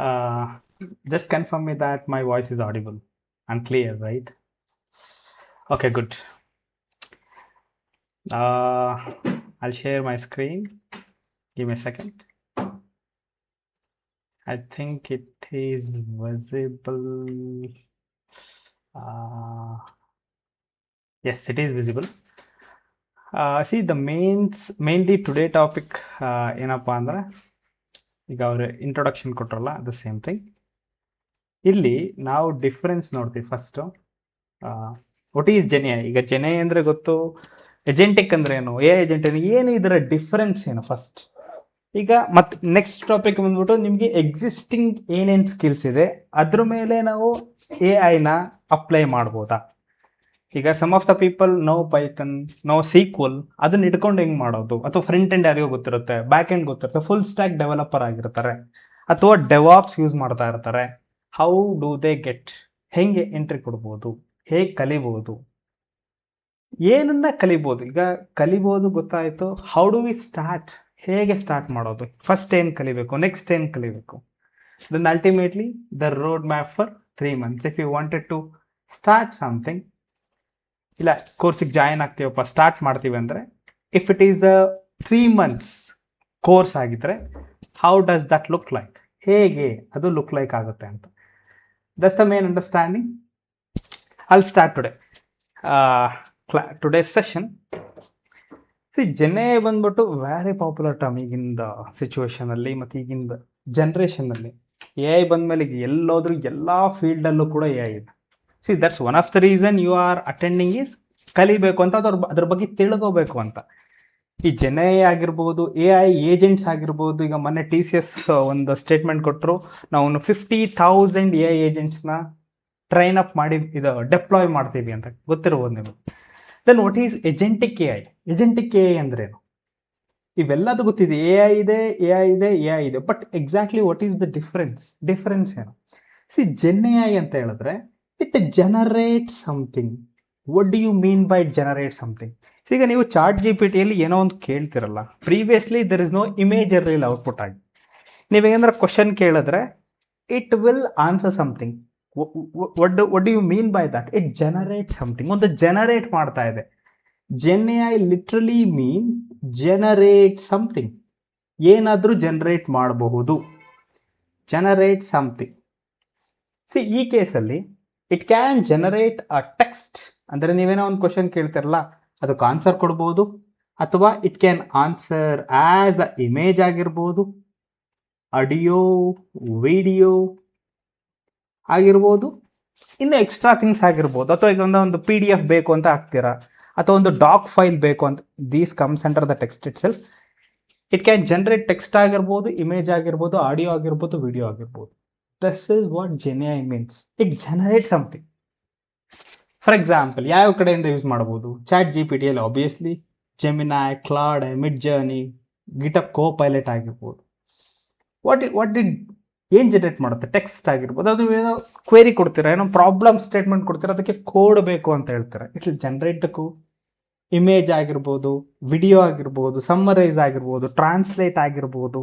Uh, just confirm me that my voice is audible and clear, right? Okay, good. I'll share my screen. Give me a second. I think it is visible. Uh, yes, it is visible. See, mainly today topic ಏನಪ್ಪಾ ಅಂದ್ರೆ ಈಗ ಅವ್ರು introduction ಕೊಟ್ರಲ್ಲ ಅದು same thing. ಇಲ್ಲಿ ನಾವು difference ನೋಡ್ತೀವಿ first. What is ಜೆನೆ? ಈಗ ಜೆನೆ ಅಂದರೆ ಗೊತ್ತು, ಏಜೆಂಟಿಕ್ ಅಂದ್ರೆ ಏನು, ಏಜೆಂಟ್ ಏನು, ಇದರ ಡಿಫ್ರೆನ್ಸ್ ಏನು ಫಸ್ಟ್. ಈಗ ಮತ್ತೆ ನೆಕ್ಸ್ಟ್ ಟಾಪಿಕ್ ಬಂದ್ಬಿಟ್ಟು ನಿಮಗೆ ಎಕ್ಸಿಸ್ಟಿಂಗ್ ಏನೇನು ಸ್ಕಿಲ್ಸ್ ಇದೆ ಅದ್ರ ಮೇಲೆ ನಾವು ಎ ಐನ ಅಪ್ಲೈ ಮಾಡ್ಬೋದಾ. ಈಗ some of the people know Python, know SQL, ಅದನ್ನ ಇಟ್ಕೊಂಡು ಹೆಂಗೆ ಮಾಡೋದು, ಅಥವಾ ಫ್ರಂಟ್ ಎಂಡ್ ಯಾರಿಗೂ ಗೊತ್ತಿರುತ್ತೆ, ಬ್ಯಾಕ್ ಎಂಡ್ ಗೊತ್ತಿರುತ್ತೆ, ಫುಲ್ ಸ್ಟ್ಯಾಕ್ ಡೆವಲಪರ್ ಆಗಿರ್ತಾರೆ, ಅಥವಾ ಡೆವಾಪ್ಸ್ ಯೂಸ್ ಮಾಡ್ತಾ ಇರ್ತಾರೆ. ಹೌ ಡೂ ದೇ ಗೆಟ್, ಹೆಂಗೆ ಎಂಟ್ರಿ ಕೊಡ್ಬೋದು, ಹೇಗೆ ಕಲಿಬೋದು, ಏನನ್ನ ಕಲಿಬೋದು. ಈಗ ಕಲಿಬೋದು ಗೊತ್ತಾಯಿತು, ಹೌ ಡು ವಿ ಸ್ಟಾರ್ಟ್, ಹೇಗೆ ಸ್ಟಾರ್ಟ್ ಮಾಡೋದು, ಫಸ್ಟ್ ಏನು ಕಲಿಬೇಕು, ನೆಕ್ಸ್ಟ್ ಏನು ಕಲಿಬೇಕು. Then ultimately the road map for 3 months if you wanted to start something. ಇಲ್ಲ ಕೋರ್ಸಿಗೆ ಜಾಯಿನ್ ಆಗ್ತೀವಪ್ಪ, ಸ್ಟಾರ್ಟ್ ಮಾಡ್ತೀವಿ ಅಂದರೆ, if it is a 3 months course ಆಗಿದ್ರೆ how does that look like, ಹೇಗೆ ಅದು ಲುಕ್ ಲೈಕ್ ಆಗುತ್ತೆ ಅಂತ. That's the main understanding. I'll start today today session. See gen ಬಂದ್ಬಿಟ್ಟು ವೆರಿ ಪಾಪ್ಯುಲರ್ ಟರ್ಮ್ ಈಗಿಂದ ಸಿಚುವೇಶನಲ್ಲಿ ಮತ್ತು ಈಗಿಂದ ಜನ್ರೇಷನ್ನಲ್ಲಿ. ಎ ಐ ಬಂದಮೇಲೆ ಈಗ ಎಲ್ಲೋದ್ರೂ ಎಲ್ಲ ಫೀಲ್ಡಲ್ಲೂ ಕೂಡ ಎ ಐ ಇದೆ. See that's one of the reason you are attending is ಕಲಿಬೇಕು ಅಂತ, ಅದ್ರ ಬಗ್ಗೆ ತಿಳ್ಕೋಬೇಕು ಅಂತ. ಈ ಜೆನೆ ಆಗಿರ್ಬೋದು, ಎ ಐ ಏಜೆಂಟ್ಸ್ ಆಗಿರ್ಬೋದು. ಈಗ ಮೊನ್ನೆ TCS ಒಂದು ಸ್ಟೇಟ್ಮೆಂಟ್ ಕೊಟ್ಟರು, ನಾವು 50,000 ಎ ಐ ಏಜೆಂಟ್ಸ್ನ ಟ್ರೈನ್ ಅಪ್ ಮಾಡಿ ಇದು ಡೆಪ್ಲಾಯ್ ಮಾಡ್ತೀವಿ ಅಂತ, ಗೊತ್ತಿರ್ಬೋದು ನಿಮಗೆ. Then what is agentic A I? Agentic A I ಅಂದ್ರೇನು? ಇವೆಲ್ಲದು ಗೊತ್ತಿದೆ, ಎ ಐ ಇದೆ, ಎ ಐ ಇದೆ, ಎ ಐ ಇದೆ, but exactly what is the difference ಏನು? ಸಿ ಜೆನ್ ಎ ಐ ಅಂತ ಹೇಳಿದ್ರೆ it generate something. What do you mean by it generate something? ಈಗ ನೀವು ಚಾಟ್ GPT ಯಲ್ಲಿ ಏನೋ ಒಂದು ಕೇಳ್ತಿರಲ್ಲ, previously there is no image ಇರಲಿಲ್ಲ ಔಟ್ಪುಟ್ ಆಗಿ. ನೀವೇನಾದ್ರೂ ಕ್ವಶನ್ ಕೇಳಿದ್ರೆ it will answer something. what do you mean by that? It generates something. ಒಂದು ಜನರೇಟ್ ಮಾಡ್ತಾ ಇದೆ. Gen A I literally mean generate something. ಏನಾದರೂ ಜನರೇಟ್ ಮಾಡಬಹುದು, ಜನರೇಟ್ ಸಮಥಿಂಗ್. ಸಿ ಈ ಕೇಸಲ್ಲಿ it can generate a text. ಅಂದರೆ ನೀವೇನೋ ಒಂದು ಕ್ವಶನ್ ಕೇಳ್ತಿರಲ್ಲ, ಅದಕ್ಕೆ ಆನ್ಸರ್ ಕೊಡ್ಬೋದು, ಅಥವಾ it can answer as a image ಆಗಿರ್ಬೋದು, ಆಡಿಯೋ, ವಿಡಿಯೋ ಆಗಿರ್ಬೋದು, ಇನ್ನು ಎಕ್ಸ್ಟ್ರಾ ಥಿಂಗ್ಸ್ ಆಗಿರ್ಬೋದು. ಅಥವಾ ಈಗ ಒಂದು PDF ಬೇಕು ಅಂತ ಹಾಕ್ತೀರಾ, ಅಥವಾ ಒಂದು ಡಾಕ್ ಫೈಲ್ ಬೇಕು ಅಂತ, these comes under the text itself. It can generate text ಆಗಿರ್ಬೋದು, ಇಮೇಜ್ ಆಗಿರ್ಬೋದು, ಆಡಿಯೋ ಆಗಿರ್ಬೋದು, ವಿಡಿಯೋ ಆಗಿರ್ಬೋದು. This is what Zen A I means. It generate something. For example ಯಾವ ಕಡೆಯಿಂದ ಯೂಸ್ ಮಾಡ್ಬೋದು? ಚಾಟ್ GPT ಯಲ್ಲಿ obviously Gemini, Claude, Midjourney, GitHub Copilot ಆಗಿರ್ಬೋದು. What did ಏನು ಜನರೇಟ್ ಮಾಡುತ್ತೆ? ಟೆಕ್ಸ್ಟ್ ಆಗಿರ್ಬೋದು. ಅದು ಏನೋ ಕ್ವೇರಿ ಕೊಡ್ತೀರಾ, ಏನೋ ಪ್ರಾಬ್ಲಮ್ ಸ್ಟೇಟ್ಮೆಂಟ್ ಕೊಡ್ತೀರಾ, ಅದಕ್ಕೆ ಕೋಡ್ ಬೇಕು ಅಂತ ಹೇಳ್ತಾರೆ, it will generate the code. Image ಆಗಿರ್ಬೋದು, ವಿಡಿಯೋ ಆಗಿರ್ಬೋದು, ಸಮ್ಮರೈಸ್ ಆಗಿರ್ಬೋದು, ಟ್ರಾನ್ಸ್ಲೇಟ್ ಆಗಿರ್ಬೋದು.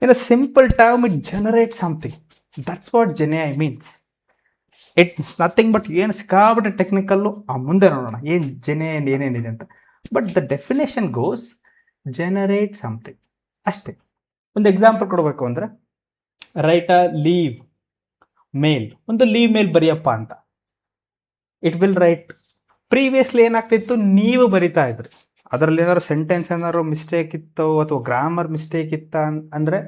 In a simple term it generate something. That's what Zen A I means. It's nothing but ಏನು ಸಿಕ್ಕಾಬಿಟ್ಟೆ ಟೆಕ್ನಿಕಲ್ಲು, ಮುಂದೆ ನೋಡೋಣ ಏನು ಜೆನ್ ಎ ಐ ಏನೇನಿದೆ ಅಂತ. But the definition goes generate something ಅಷ್ಟೇ. ಒಂದು ಎಕ್ಸಾಂಪಲ್ ಕೊಡಬೇಕು ಅಂದರೆ, ರೈಟ್ ಅ ಲೀವ್ ಮೇಲ್, ಒಂದು ಲೀವ್ ಮೇಲ್ ಬರೆಯಪ್ಪ ಅಂತ. It will write. ಪ್ರೀವಿಯಸ್ಲಿ ಏನಾಗ್ತಿತ್ತು, ನೀವು ಬರಿತಾ ಇದ್ರಿ, ಅದರಲ್ಲಿ ಏನಾದ್ರು ಸೆಂಟೆನ್ಸ್ ಏನಾದ್ರು ಮಿಸ್ಟೇಕ್ ಇತ್ತು, ಅಥವಾ ಗ್ರಾಮರ್ ಮಿಸ್ಟೇಕ್ ಇತ್ತ ಅಂದರೆ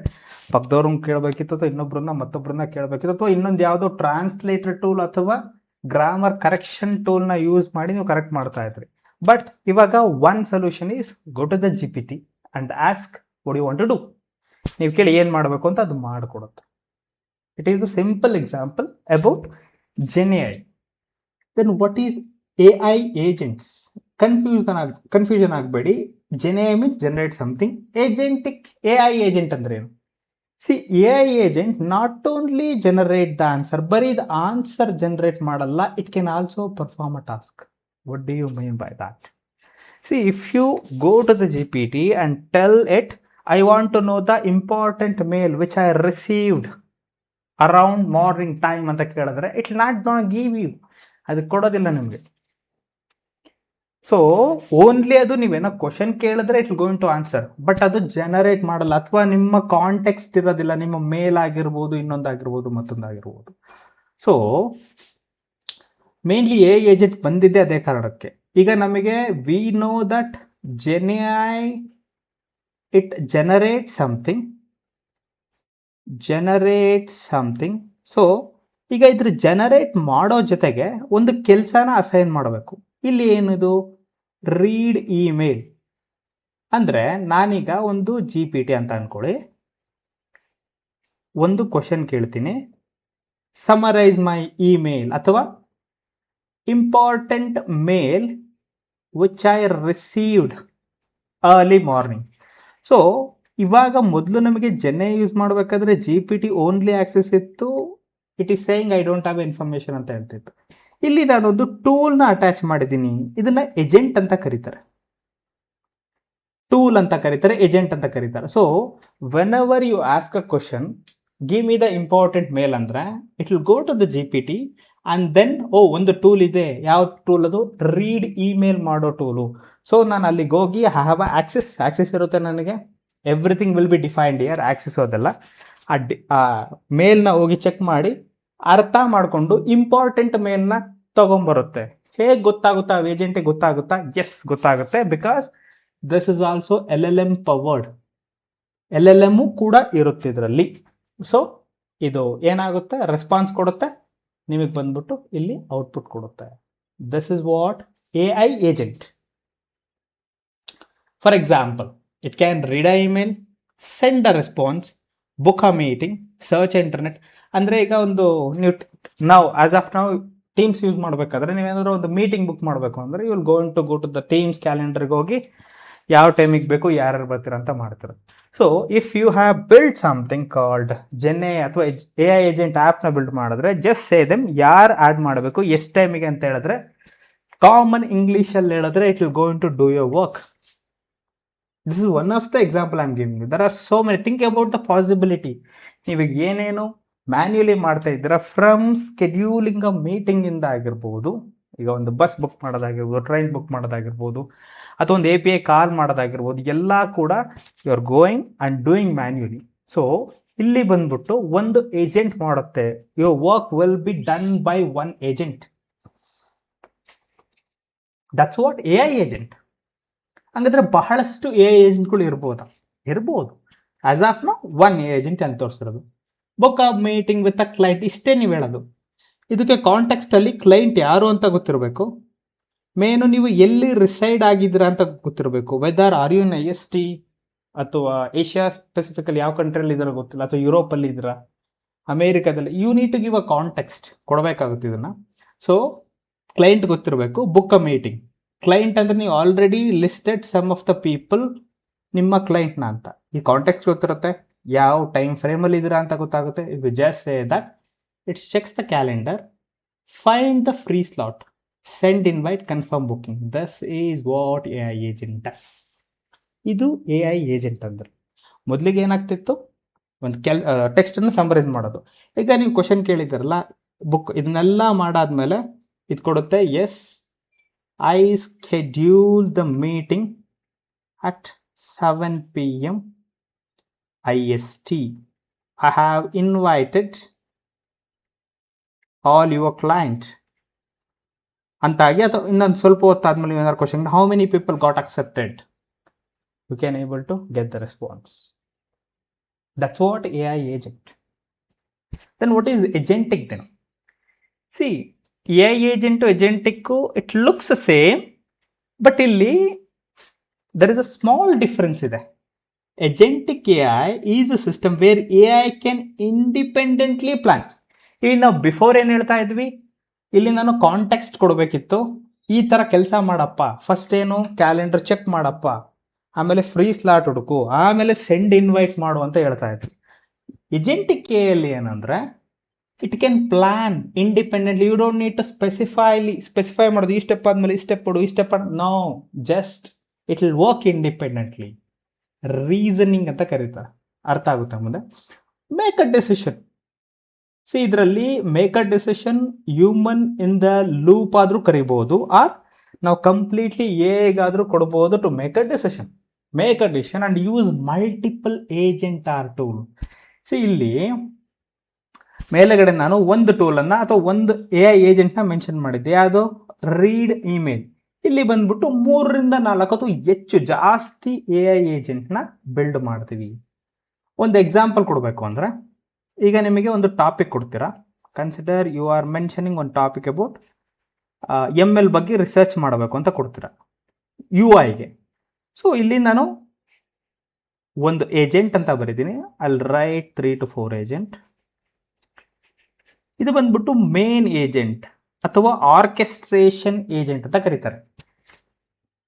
ಪಕ್ಕದವ್ರನ್ನ ಕೇಳಬೇಕಿತ್ತು, ಅಥವಾ ಮತ್ತೊಬ್ಬರನ್ನ ಕೇಳಬೇಕಿತ್ತು, ಅಥವಾ ಇನ್ನೊಂದು ಯಾವುದೋ ಟ್ರಾನ್ಸ್ಲೇಟರ್ ಟೂಲ್ ಅಥವಾ ಗ್ರಾಮರ್ ಕರೆಕ್ಷನ್ ಟೂಲ್ನ ಯೂಸ್ ಮಾಡಿ ನೀವು ಕರೆಕ್ಟ್ ಮಾಡ್ತಾ ಇದ್ರಿ. ಬಟ್ ಇವಾಗ one solution is go to the GPT and ask what you want to do. ನೀವು ಕೇಳಿ ಏನು ಮಾಡಬೇಕು ಅಂತ ಅದು ಮಾಡಿಕೊಡುತ್ತೆ. It is the simple example about gen A I. Then what is A I agents? Confusion ಆಗಬೇಡಿ. Gen A I means generate something. Agentic A I agent ಅಂದ್ರೆ ಏನು? See A I agent not only generate the answer, ಬರೀ the answer generate ಮಾಡಲ್ಲ, it can also perform a task. What do you mean by that? See if you go to the GPT and tell it, I want to know the important mail which I received. Around morning time ಅಂತ ಕೇಳಿದ್ರೆ it not gonna give you, ಅದು ಕೊಡೋದಿಲ್ಲ ನಿಮಗೆ. So only ಅದು ನೀವೇನೋ question ಕೇಳಿದ್ರೆ it going to answer, but ಅದು generate ಮಾಡಲ್ಲ, ಅಥವಾ ನಿಮ್ಮ ಕಾಂಟೆಕ್ಸ್ಟ್ ಇರೋದಿಲ್ಲ, ನಿಮ್ಮ ಮೇಲ್ ಆಗಿರ್ಬೋದು, ಇನ್ನೊಂದಾಗಿರ್ಬೋದು, ಮತ್ತೊಂದಾಗಿರ್ಬೋದು. ಸೊ ಮೇನ್ಲಿ ಎ ಏಜೆಂಟ್ ಬಂದಿದ್ದೆ ಅದೇ ಕಾರಣಕ್ಕೆ. ಈಗ ನಮಗೆ we know that gen A I it generate something. So ಈಗ ಇದ್ರ ಜನರೇಟ್ ಮಾಡೋ ಜೊತೆಗೆ ಒಂದು ಕೆಲಸನ ಅಸೈನ್ ಮಾಡಬೇಕು. ಇಲ್ಲಿ ಏನಿದು ರೀಡ್ ಇಮೇಲ್ ಅಂದರೆ, ನಾನೀಗ ಒಂದು GPT ಅಂತ ಅನ್ಕೊಳ್ಳಿ, ಒಂದು ಕ್ವಶನ್ ಕೇಳ್ತೀನಿ, ಸಮರೈಸ್ ಮೈ ಇಮೇಲ್ ಅಥವಾ important mail which I received early morning. So ಇವಾಗ ಮೊದಲು ನಮಗೆ ಜೆನ್ಎ ಯೂಸ್ ಮಾಡಬೇಕಾದ್ರೆ GPT ಓನ್ಲಿ ಆಕ್ಸೆಸ್ ಇತ್ತು, it is saying I don't have information ಅಂತ ಹೇಳ್ತಿತ್ತು. ಇಲ್ಲಿ ನಾನೊಂದು ಟೂಲ್ನ ಅಟ್ಯಾಚ್ ಮಾಡಿದ್ದೀನಿ, ಇದನ್ನ ಏಜೆಂಟ್ ಅಂತ ಕರೀತಾರೆ, ಏಜೆಂಟ್ ಅಂತ ಕರೀತಾರೆ. So whenever you ask a question, give me the important mail ಅಂದ್ರೆ it will go to the GPT and then ಒಂದು ಟೂಲ್ ಇದೆ. ಯಾವ ಟೂಲ್ ಅದು? ರೀಡ್ ಇಮೇಲ್ ಮಾಡೋ ಟೂಲು. ಸೊ ನಾನು ಅಲ್ಲಿಗೆ ಹೋಗಿ ಐ ಹ್ಯಾವ್ ಆಕ್ಸೆಸ್ ಇರುತ್ತೆ ನನಗೆ, everything will be defined here, access ಅದೆಲ್ಲ ಆ ಮೇಲ್ನ ಹೋಗಿ ಚೆಕ್ ಮಾಡಿ ಅರ್ಥ ಮಾಡಿಕೊಂಡು ಇಂಪಾರ್ಟೆಂಟ್ ಮೇಲ್ನ ತಗೊಂಬರುತ್ತೆ. ಹೇಗೆ ಗೊತ್ತಾಗುತ್ತಾ? ಏಜೆಂಟಿಗೆ ಗೊತ್ತಾಗುತ್ತಾ? ಎಸ್ ಗೊತ್ತಾಗುತ್ತೆ, because this is also LLM powered. LLM ಕೂಡ ಇರುತ್ತೆ ಇದರಲ್ಲಿ. ಸೊ ಇದು ಏನಾಗುತ್ತೆ, ರೆಸ್ಪಾನ್ಸ್ ಕೊಡುತ್ತೆ, ನಿಮಗೆ ಬಂದ್ಬಿಟ್ಟು ಇಲ್ಲಿ ಔಟ್ಪುಟ್ ಕೊಡುತ್ತೆ. This is what AI agent. For example, it can read a email, send a response, book a meeting, search internet. ಅಂದರೆ ಈಗ ಒಂದು ನಾವು ಆಸ್ ಆಫ್ ನಾವು ಟೀಮ್ಸ್ ಯೂಸ್ ಮಾಡಬೇಕಾದ್ರೆ, ನೀವೇನಾದರೂ ಒಂದು ಮೀಟಿಂಗ್ ಬುಕ್ ಮಾಡಬೇಕು ಅಂದರೆ you will go to the Teams ಕ್ಯಾಲೆಂಡರ್ಗೆ ಹೋಗಿ ಯಾವ ಟೈಮಿಗೆ ಬೇಕು, ಯಾರು ಬರ್ತೀರ ಅಂತ ಮಾಡ್ತಾರೆ. So if you have build something called gen A ಅಥವಾ AI ಏಜೆಂಟ್ ಆ್ಯಪ್ನ ಬಿಲ್ಡ್ ಮಾಡಿದ್ರೆ, ಜಸ್ಟ್ ಸೇ ದೆಮ್ ಯಾರು ಆ್ಯಡ್ ಮಾಡಬೇಕು, ಎಷ್ಟು ಟೈಮಿಗೆ ಅಂತ ಹೇಳಿದ್ರೆ, ಕಾಮನ್ ಇಂಗ್ಲೀಷಲ್ಲಿ ಹೇಳಿದ್ರೆ it will going to do your work. This is one of the example I am giving. There are so many. Think about the possibility. ನೀವೀಗ ಏನೇನು ಮ್ಯಾನ್ಯುಯಲಿ ಮಾಡ್ತಾ ಇದ್ದೀರಾ, ಫ್ರಮ್ ಸ್ಕೆಡ್ಯೂಲಿಂಗ್ ಅ ಮೀಟಿಂಗ್ ಇಂದ ಆಗಿರ್ಬೋದು, ಈಗ ಒಂದು ಬಸ್ ಬುಕ್ ಮಾಡೋದಾಗಿರ್ಬೋದು, train book ಮಾಡೋದಾಗಿರ್ಬೋದು, ಅಥವಾ ಒಂದು API ಕಾಲ್ ಮಾಡೋದಾಗಿರ್ಬೋದು, ಎಲ್ಲ ಕೂಡ you are going and doing manually. So ಇಲ್ಲಿ ಬಂದ್ಬಿಟ್ಟು ಒಂದು ಏಜೆಂಟ್ ಮಾಡುತ್ತೆ. Your work will be done by one agent. That's what AI agent. ಹಂಗಾದ್ರೆ ಬಹಳಷ್ಟು AI ಏಜೆಂಟ್ಗಳು ಇರ್ಬೋದು. As of now one agent ಅಂತ ತೋರಿಸಿರೋದು. Book a meeting with a client, ಇಷ್ಟೇ ನೀವು ಹೇಳೋದು. ಇದಕ್ಕೆ ಕಾಂಟೆಕ್ಸ್ಟಲ್ಲಿ ಕ್ಲೈಂಟ್ ಯಾರು ಅಂತ ಗೊತ್ತಿರಬೇಕು, ಮೇನು ನೀವು ಎಲ್ಲಿ ರಿಸೈಡ್ ಆಗಿದ್ದೀರಾ ಅಂತ ಗೊತ್ತಿರಬೇಕು. Whether are you in IST ಅಥವಾ ಏಷ್ಯಾ ಸ್ಪೆಸಿಫಿಕಲಿ ಯಾವ ಕಂಟ್ರಿಯಲ್ಲಿ ಇದ್ದೀರಾ ಗೊತ್ತಿಲ್ಲ, ಅಥವಾ ಯುರೋಪಲ್ಲಿ ಇದ್ದೀರಾ, ಅಮೇರಿಕಾದಲ್ಲಿ, you need to give a context ಕೊಡಬೇಕಾಗುತ್ತೆ ಇದನ್ನು. ಸೊ ಕ್ಲೈಂಟ್ ಗೊತ್ತಿರಬೇಕು. ಬುಕ್ ಅ ಮೀಟಿಂಗ್, ಕ್ಲೈಂಟ್ ಅಂದರೆ ನೀವು already listed some of the people ನಿಮ್ಮ ಕ್ಲೈಂಟ್ನ ಅಂತ. ಈ ಕಾಂಟೆಕ್ಸ್ಟ್ ಗೊತ್ತಿರುತ್ತೆ, ಯಾವ ಟೈಮ್ ಫ್ರೇಮಲ್ಲಿ ಇದ್ದೀರಾ ಅಂತ ಗೊತ್ತಾಗುತ್ತೆ. If you just say that, it's checks the calendar, find the free slot, send invite, confirm booking. Thus is what AI agent does. ಇದು AI ಏಜೆಂಟ್ ಅಂದ್ರೆ. ಮೊದಲಿಗೆ ಏನಾಗ್ತಿತ್ತು, ಒಂದು ಟೆಕ್ಸ್ಟನ್ನು ಸಮರೈಸ್ ಮಾಡೋದು. ಈಗ ನೀವು ಕ್ವಶನ್ ಕೇಳಿದ್ದೀರಲ್ಲ, ಬುಕ್, ಇದನ್ನೆಲ್ಲ ಮಾಡಾದ್ಮೇಲೆ ಇದು ಕೊಡುತ್ತೆ, yes I schedule the meeting at 7 PM IST. I have invited all your client ಅಂತಾಗಿ. ಅಥವಾ ಇನ್ನೊಂದು ಸ್ವಲ್ಪ ಹೊತ್ತಾದ್ಮೇಲೆ ಏನಾದ್ರು question, how many people got accepted, you can able to get the response. That's what AI agent. Then what is agentic then? See, AI agent agentic it looks same, but ಇಲ್ಲಿ there is a small difference ಇದೆ. Agentic AI is a system where AI can independently plan. ಇಲ್ಲಿ ನಾವು before ಏನು ಹೇಳ್ತಾ ಇದ್ವಿ, ಇಲ್ಲಿ ನಾನು context ಕೊಡಬೇಕಿತ್ತು, ಈ ಥರ ಕೆಲಸ ಮಾಡಪ್ಪ, ಫಸ್ಟ್ ಏನು ಕ್ಯಾಲೆಂಡರ್ ಚೆಕ್ ಮಾಡಪ್ಪ, ಆಮೇಲೆ ಫ್ರೀ ಸ್ಲಾಟ್ ಹುಡುಕು, ಆಮೇಲೆ ಸೆಂಡ್ ಇನ್ವೈಟ್ ಮಾಡು ಅಂತ ಹೇಳ್ತಾ ಇದ್ವಿ. Agentic AI ಅಲ್ಲಿ ಏನಂದರೆ, it can plan independently. You don't need to specify ಮಾಡೋದು, ಈ ಸ್ಟೆಪ್ ಆದಮೇಲೆ ಈ ಸ್ಟೆಪ್ ಕೊಡು, ಈ step no, just it will work independently. Reasoning ಅಂತ ಕರೀತಾರೆ, ಅರ್ಥ ಆಗುತ್ತೆ ಮುಂದೆ. Make a decision. ಸಿ ಇದರಲ್ಲಿ make a decision human in the loop ಆದರೂ ಕರಿಬಹುದು, ಆರ್ ನಾವು ಕಂಪ್ಲೀಟ್ಲಿ ಹೇಗಾದರೂ ಕೊಡ್ಬೋದು to make a decision and use multiple agent or tool. See ಇಲ್ಲಿ ಮೇಲೆಗಡೆ ನಾನು ಒಂದು ಟೂಲನ್ನು ಅಥವಾ ಒಂದು AI ಏಜೆಂಟ್ನ ಮೆನ್ಷನ್ ಮಾಡಿದ್ದೆ, ಯಾವುದು ರೀಡ್ ಇಮೇಲ್. ಇಲ್ಲಿ ಬಂದ್ಬಿಟ್ಟು 3ರಿಂದ 4 ಅಥವಾ ಹೆಚ್ಚು ಜಾಸ್ತಿ AI ಏಜೆಂಟ್ನ ಬಿಲ್ಡ್ ಮಾಡ್ತೀವಿ. ಒಂದು ಎಕ್ಸಾಂಪಲ್ ಕೊಡಬೇಕು ಅಂದರೆ, ಈಗ ನಿಮಗೆ ಒಂದು ಟಾಪಿಕ್ ಕೊಡ್ತೀರಾ, ಕನ್ಸಿಡರ್ ಯು ಆರ್ ಮೆನ್ಷನಿಂಗ್ ಒಂದು ಟಾಪಿಕ್ ಅಬೌಟ್ ML ಬಗ್ಗೆ ರಿಸರ್ಚ್ ಮಾಡಬೇಕು ಅಂತ ಕೊಡ್ತೀರಾ UI ಗೆ. ಸೊ ಇಲ್ಲಿ ನಾನು ಒಂದು ಏಜೆಂಟ್ ಅಂತ ಬರೀತೀನಿ, ಅಲ್ಲಿ ರೈಟ್ 3 to 4 ಏಜೆಂಟ್. ಇದು ಬಂದ್ಬಿಟ್ಟು ಮೇನ್ ಏಜೆಂಟ್ ಅಥವಾ ಆರ್ಕೆಸ್ಟ್ರೇಷನ್ ಏಜೆಂಟ್ ಅಂತ ಕರೀತಾರೆ.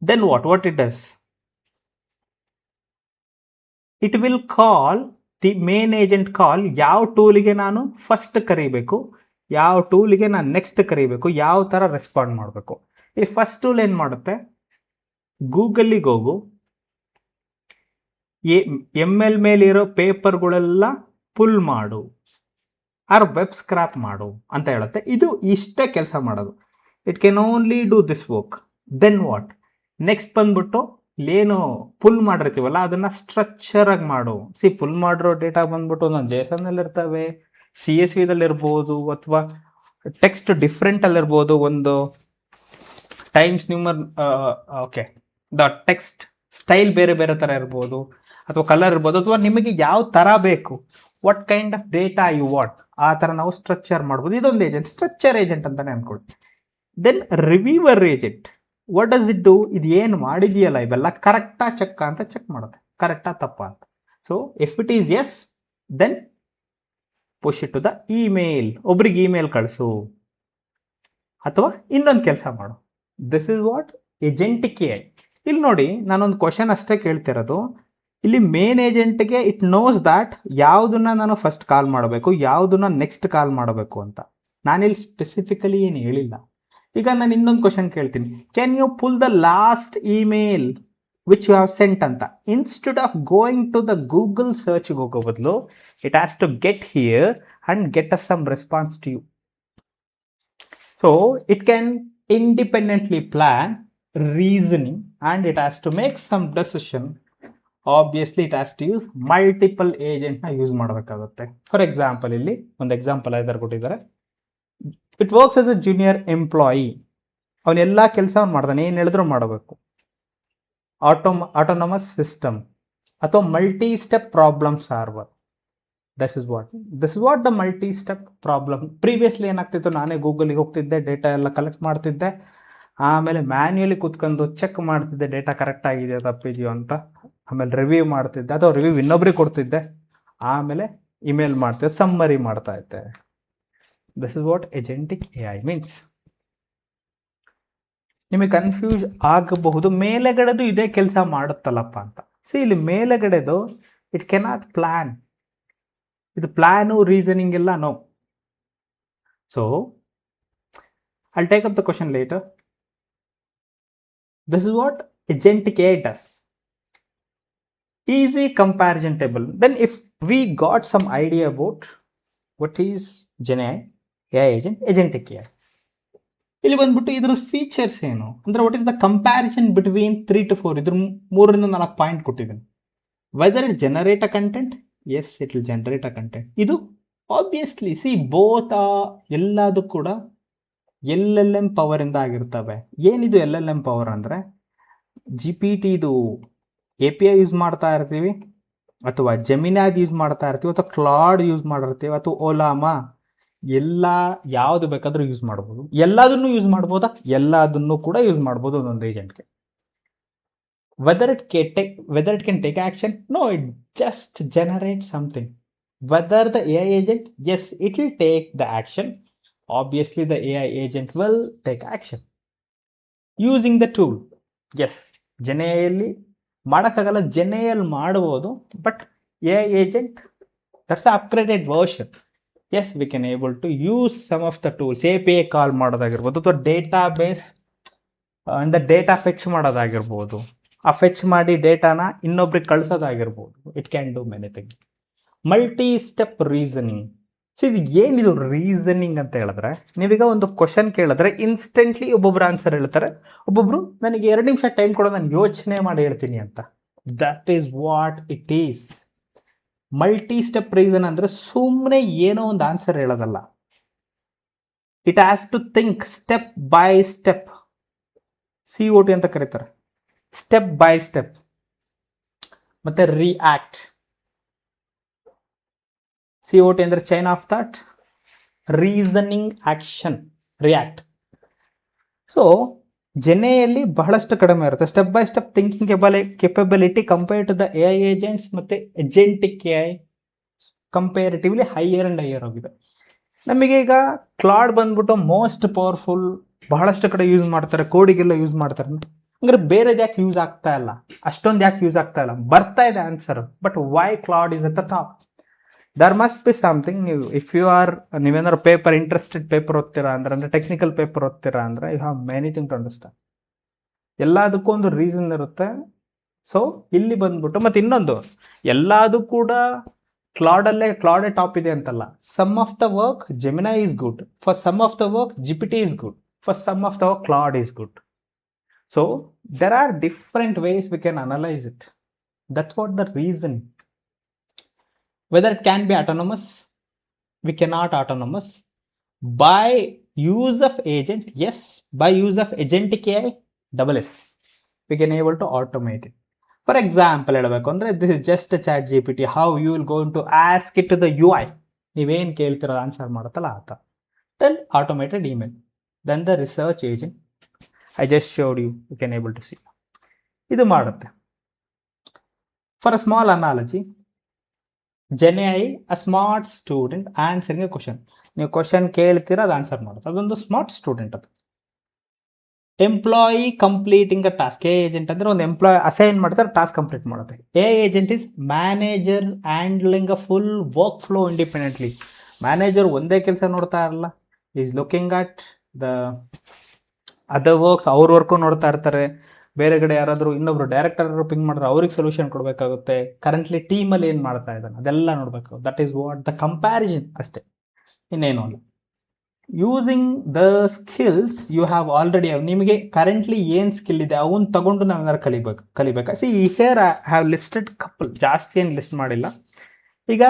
Then what it does, it will call the main agent call ಯಾವ ಟೂಲಿಗೆ ನಾನು ಫಸ್ಟ್ ಕರಿಬೇಕು, ಯಾವ ಟೂಲಿಗೆ ನಾನು ನೆಕ್ಸ್ಟ್ ಕರಿಬೇಕು, ಯಾವ ಥರ ರೆಸ್ಪಾಂಡ್ ಮಾಡಬೇಕು. ಈ ಫಸ್ಟ್ ಟೂಲ್ ಏನು ಮಾಡುತ್ತೆ, ಗೂಗಲ್ಲಿಗೆ ಹೋಗು, ML ಮೇಲಿರೋ ಪೇಪರ್ಗಳೆಲ್ಲ ಪುಲ್ ಮಾಡು ಆರ್ ವೆಬ್ ಸ್ಕ್ರಾಪ್ ಮಾಡು ಅಂತ ಹೇಳುತ್ತೆ. ಇದು ಇಷ್ಟೇ ಕೆಲಸ ಮಾಡೋದು. It can only do this work. Then what next ಬಂದ್ಬಿಟ್ಟು ಏನು ಪುಲ್ ಮಾಡಿರ್ತೀವಲ್ಲ ಅದನ್ನು ಸ್ಟ್ರಕ್ಚರ್ ಆಗಿ ಮಾಡು. ಪುಲ್ ಮಾಡಿರೋ ಡೇಟಾ ಬಂದ್ಬಿಟ್ಟು ಒಂದೊಂದು JSON ಅಲ್ಲಿ ಇರ್ತವೆ, CSV ಇರ್ಬೋದು, ಅಥವಾ ಟೆಕ್ಸ್ಟ್ ಡಿಫ್ರೆಂಟ್ ಅಲ್ಲಿರ್ಬೋದು, ಒಂದು ಟೈಮ್ಸ್ ನ್ಯೂಮರ್ ಓಕೆ ದ ಟೆಕ್ಸ್ಟ್ ಸ್ಟೈಲ್ ಬೇರೆ ಬೇರೆ ಥರ ಇರ್ಬೋದು, ಅಥವಾ ಕಲರ್ ಇರ್ಬೋದು, ಅಥವಾ ನಿಮಗೆ ಯಾವ ಥರ ಬೇಕು, what kind of data you what, ಆ ಥರ ನಾವು ಸ್ಟ್ರಕ್ಚರ್ ಮಾಡ್ಬೋದು. ಇದೊಂದು ಏಜೆಂಟ್, ಸ್ಟ್ರಕ್ಚರ್ ಏಜೆಂಟ್ ಅಂತಲೇ ಅನ್ಕೊಳ್ಳಿ. Then reviewer agent, what does it do, ಇದು ಏನು ಮಾಡಿದೆಯಲ್ಲ ಇವೆಲ್ಲ ಕರೆಕ್ಟಾ ಚೆಕ್ ಅಂತ ಚೆಕ್ ಮಾಡುತ್ತೆ, ಕರೆಕ್ಟಾ ತಪ್ಪಾ ಅಂತ. So if it is yes, then push it to the email, ಒಬ್ರಿಗೆ ಇಮೇಲ್ ಕಳಿಸು ಅಥವಾ ಇನ್ನೊಂದು ಕೆಲಸ ಮಾಡು. This is what agentic AI. ಇಲ್ಲಿ ನೋಡಿ, ನಾನೊಂದು ಕ್ವಶನ್ ಅಷ್ಟೇ ಕೇಳ್ತಿರೋದು. ಇಲ್ಲಿ ಮೇನ್ ಏಜೆಂಟ್ಗೆ ಇಟ್ ನೋಸ್ ದ್ಯಾಟ್ ಯಾವುದನ್ನ ನಾನು ಫಸ್ಟ್ ಕಾಲ್ ಮಾಡಬೇಕು, ಯಾವುದನ್ನ ನೆಕ್ಸ್ಟ್ ಕಾಲ್ ಮಾಡಬೇಕು ಅಂತ. ನಾನಿಲ್ಲಿ ಸ್ಪೆಸಿಫಿಕಲಿ ಏನು ಹೇಳಿಲ್ಲ. ಈಗ ನಾನು ಇನ್ನೊಂದು ಕ್ವಶನ್ ಕೇಳ್ತೀನಿ, can you pull the last email which you have sent ಅಂತ. Instead of going to the Google ಸರ್ಚ್ಗೆ ಹೋಗೋ ಬದಲು it has to get here and get us some response to you. So it can independently plan reasoning and it has to make some decision. Obviously it has to use multiple agent ನ use ಮಾಡಬೇಕಾಗುತ್ತೆ. For example ಇಲ್ಲಿ ಒಂದು example ಐದಾರು ಕೊಟ್ಟಿದ್ದಾರೆ. It works as a junior employee, ಅವನೆಲ್ಲ ಕೆಲಸ ಅವ್ನು ಮಾಡ್ತಾನೆ, ಏನು ಹೇಳಿದ್ರು ಮಾಡಬೇಕು. ಆಟೋನಮಸ್ ಸಿಸ್ಟಮ್ ಅಥವಾ multi step problem solver. This is what the multi step problem. Previously ಏನಾಗ್ತಿತ್ತು, ನಾನೇ ಗೂಗಲ್ಗೆ ಹೋಗ್ತಿದ್ದೆ, ಡೇಟಾ ಎಲ್ಲ ಕಲೆಕ್ಟ್ ಮಾಡ್ತಿದ್ದೆ, ಆಮೇಲೆ ಮ್ಯಾನ್ಯುಯಲಿ ಕೂತ್ಕೊಂಡು ಚೆಕ್ ಮಾಡ್ತಿದ್ದೆ ಡೇಟಾ ಕರೆಕ್ಟ್ ಆಗಿದೆಯೋ ತಪ್ಪಿದೆಯೋ ಅಂತ, ಆಮೇಲೆ ರಿವ್ಯೂ ಮಾಡ್ತಿದ್ದೆ ಅಥವಾ ರಿವ್ಯೂ ಇನ್ನೊಬ್ರಿಗೆ ಕೊಡ್ತಿದ್ದೆ, ಆಮೇಲೆ ಇಮೇಲ್ ಮಾಡ್ತಿದ್ದೆ, ಸಮ್ಮರಿ ಮಾಡ್ತಾ ಇದ್ದೆ. This is what agentic AI means. ನಿಮಗೆ ಕನ್ಫ್ಯೂಸ್ ಆಗಬಹುದು, ಮೇಲೆಗಡೆದು ಇದೇ ಕೆಲಸ ಮಾಡುತ್ತಲ್ಲಪ್ಪ ಅಂತ. ಇಲ್ಲಿ ಮೇಲೆಗಡೆದು ಇಟ್ ಕೆನಾಟ್ ಪ್ಲಾನ್, ಇದು ಪ್ಲಾನು ರೀಸನಿಂಗ್ ಎಲ್ಲ no. So I'll take up the question later. This is what agentic AI does. Easy comparison table. Then if we got some idea about what is GenAI, AI agent, agentic AI. ಇಲ್ಲಿ ಬಂದ್ಬಿಟ್ಟು ಇದ್ರ features ಏನು ಅಂದ್ರೆ, what is the comparison between 3 to 4, ಇದ್ರ 3ರಿಂದ 4 point ಕೊಟ್ಟಿದ್ದೀನಿ. Whether it generate a content, as it will generate a content. ಇದು obviously both ಎಲ್ಲದೂ ಕೂಡ LLM ಪವರಿಂದ ಆಗಿರ್ತವೆ. ಏನಿದು LLM ಪವರ್ ಅಂದರೆ, GPT API ಯೂಸ್ ಮಾಡ್ತಾ ಇರ್ತೀವಿ, ಅಥವಾ ಜೆಮಿನಾದ್ ಯೂಸ್ ಮಾಡ್ತಾ ಇರ್ತೀವಿ, ಅಥವಾ ಕ್ಲಾಡ್ ಯೂಸ್ ಮಾಡಿರ್ತೀವಿ, ಅಥವಾ ಓಲಾಮಾ, ಎಲ್ಲ ಯಾವುದು ಬೇಕಾದರೂ ಯೂಸ್ ಮಾಡ್ಬೋದು. ಎಲ್ಲದನ್ನು ಯೂಸ್ ಮಾಡ್ಬೋದಾ? ಎಲ್ಲದನ್ನು ಕೂಡ ಯೂಸ್ ಮಾಡ್ಬೋದು ಒಂದೊಂದು ಏಜೆಂಟ್ಗೆ. Whether it can take action, no, it just generate something. Whether the AI agent, yes it will take the action. Obviously the AI agent will take action using the tool. Yes, GenAI ಮಾಡೋಕ್ಕಾಗಲ್ಲ, GenAI ಮಾಡ್ಬೋದು, but AI agent, that's the upgraded version. Yes, we can able to use some of the tools. API call ಮಾಡೋದಾಗಿರ್ಬೋದು, ಅಥವಾ database ಇಂದ data fetch ಮಾಡೋದಾಗಿರ್ಬೋದು, ಆ fetch ಮಾಡಿ ಡೇಟಾನ ಇನ್ನೊಬ್ರಿಗೆ ಕಳಿಸೋದಾಗಿರ್ಬೋದು. It can do many thing. Multi step reasoning, so ಇದು ಏನಿದು ರೀಸನಿಂಗ್ ಅಂತ ಹೇಳಿದ್ರೆ, ನೀವೀಗ ಒಂದು ಕ್ವಶನ್ ಕೇಳಿದ್ರೆ ಇನ್ಸ್ಟೆಂಟ್ಲಿ ಒಬ್ಬೊಬ್ರು ಆನ್ಸರ್ ಹೇಳ್ತಾರೆ, ಒಬ್ಬೊಬ್ರು ನನಗೆ 2 ನಿಮಿಷ ಟೈಮ್ ಕೊಡೋ, ನಾನು ಯೋಚನೆ ಮಾಡಿ ಹೇಳ್ತೀನಿ ಅಂತ. That is what it is. Multi step reason ಅಂದ್ರೆ ಸುಮ್ಮನೆ ಏನೋ ಒಂದು ಆನ್ಸರ್ ಹೇಳೋದಲ್ಲ. It has to think step by step. COT ಅಂತ ಕರೀತಾರೆ, ಸ್ಟೆಪ್ ಬೈ ಸ್ಟೆಪ್. ಮತ್ತೆ ರಿಯಾಕ್ಟ್. COT ಅಂದ್ರೆ chain of thought, reasoning action, react. So ಜೆನೆಯಲ್ಲಿ ಬಹಳಷ್ಟು ಕಡಿಮೆ ಇರುತ್ತೆ. Step by step thinking capability compare to the AI agents ಮತ್ತೆ agentic AI comparatively higher and higher ಆಗಿದೆ. ನಮಗೆ ಈಗ ಕ್ಲಾಡ್ ಬಂದ್ಬಿಟ್ಟು ಮೋಸ್ಟ್ ಪವರ್ಫುಲ್, ಬಹಳಷ್ಟು ಕಡೆ ಯೂಸ್ ಮಾಡ್ತಾರೆ, ಕೋಡಿಗೆಲ್ಲ ಯೂಸ್ ಮಾಡ್ತಾರೆ. ಅಂದ್ರೆ ಬೇರೆದು ಯಾಕೆ ಯೂಸ್ ಆಗ್ತಾ ಇಲ್ಲ, ಅಷ್ಟೊಂದು ಯಾಕೆ ಯೂಸ್ ಆಗ್ತಾ ಇಲ್ಲ? ಬರ್ತಾ ಇದೆ answer, but why Claude is at the top? There must be something. ನೀವು ನೀವೇನಾದ್ರು ಪೇಪರ್, ಇಂಟ್ರೆಸ್ಟೆಡ್ ಪೇಪರ್ ಓದ್ತೀರಾ ಅಂದ್ರೆ ಟೆಕ್ನಿಕಲ್ ಪೇಪರ್ ಓದ್ತೀರಾ ಅಂದ್ರೆ you have many thing to understand. ಎಲ್ಲದಕ್ಕೂ ಒಂದು ರೀಸನ್ ಇರುತ್ತೆ. ಸೊ ಇಲ್ಲಿ ಬಂದ್ಬಿಟ್ಟು ಮತ್ತೆ ಇನ್ನೊಂದು, ಎಲ್ಲದೂ ಕೂಡ ಕ್ಲಾಡೇ ಟಾಪ್ ಇದೆ ಅಂತಲ್ಲ. Some of the work Gemini is good, for some of the work GPT is good, for some of the work Claude is good. So there are different ways we can analyze it. That's what the reason. Whether it can be autonomous, we cannot autonomous. By use of agent, yes. By use of agentic AI, double S, we can able to automate it. For example, this is just a chat GPT. How you will going to ask it to the UI. ನೀವೇನು ಕೇಳ್ತಿರೋ answer ಮಾಡುತ್ತಲ್ಲ ಆತ. Then automated email. Then the research agent. I just showed you. You can able to see. ಇದು ಮಾಡುತ್ತೆ. For a small analogy, GenAI, a smart student answering a question. ನೀವು question ಕೇಳ್ತೀರಾ, ಅದು answer ಮಾಡುತ್ತೆ. ಅದೊಂದು smart student. ಅದು employee completing ಅ task. AI ಏಜೆಂಟ್ ಅಂದ್ರೆ ಒಂದು ಎಂಪ್ಲಾಯ್ ಅಸೈನ್ ಮಾಡ್ತಾರೆ, ಟಾಸ್ಕ್ ಕಂಪ್ಲೀಟ್ ಮಾಡುತ್ತೆ. AI agent is manager handling a full work flow independently. Manager ಒಂದೇ ಕೆಲಸ ನೋಡ್ತಾ ಇರಲ್ಲ, is looking at the other works, ಅವ್ರ ವರ್ಕು ನೋಡ್ತಾ ಇರ್ತಾರೆ. ಬೇರೆ ಕಡೆ ಯಾರಾದರೂ ಇನ್ನೊಬ್ರು ಡೈರೆಕ್ಟರ್ ಪಿಂಗ್ ಮಾಡಿದ್ರೆ ಅವ್ರಿಗೆ ಸೊಲ್ಯೂಷನ್ ಕೊಡಬೇಕಾಗುತ್ತೆ. ಕರೆಂಟ್ಲಿ ಟೀಮಲ್ಲಿ ಏನು ಮಾಡ್ತಾ ಇದ್ದಾನೆ ಅದೆಲ್ಲ ನೋಡಬೇಕು. That is what the comparison ಅಷ್ಟೇ, ಇನ್ನೇನು ಅಲ್ಲ. Using the skills you have already. ನಿಮಗೆ ಕರೆಂಟ್ಲಿ ಏನು ಸ್ಕಿಲ್ ಇದೆ ಅವನ್ನ ತಗೊಂಡು ನಾವು ಏನಾದ್ರು ಕಲಿಬೇಕಾ? See here I have listed couple, ಜಾಸ್ತಿ ಏನು ಲಿಸ್ಟ್ ಮಾಡಿಲ್ಲ. ಈಗ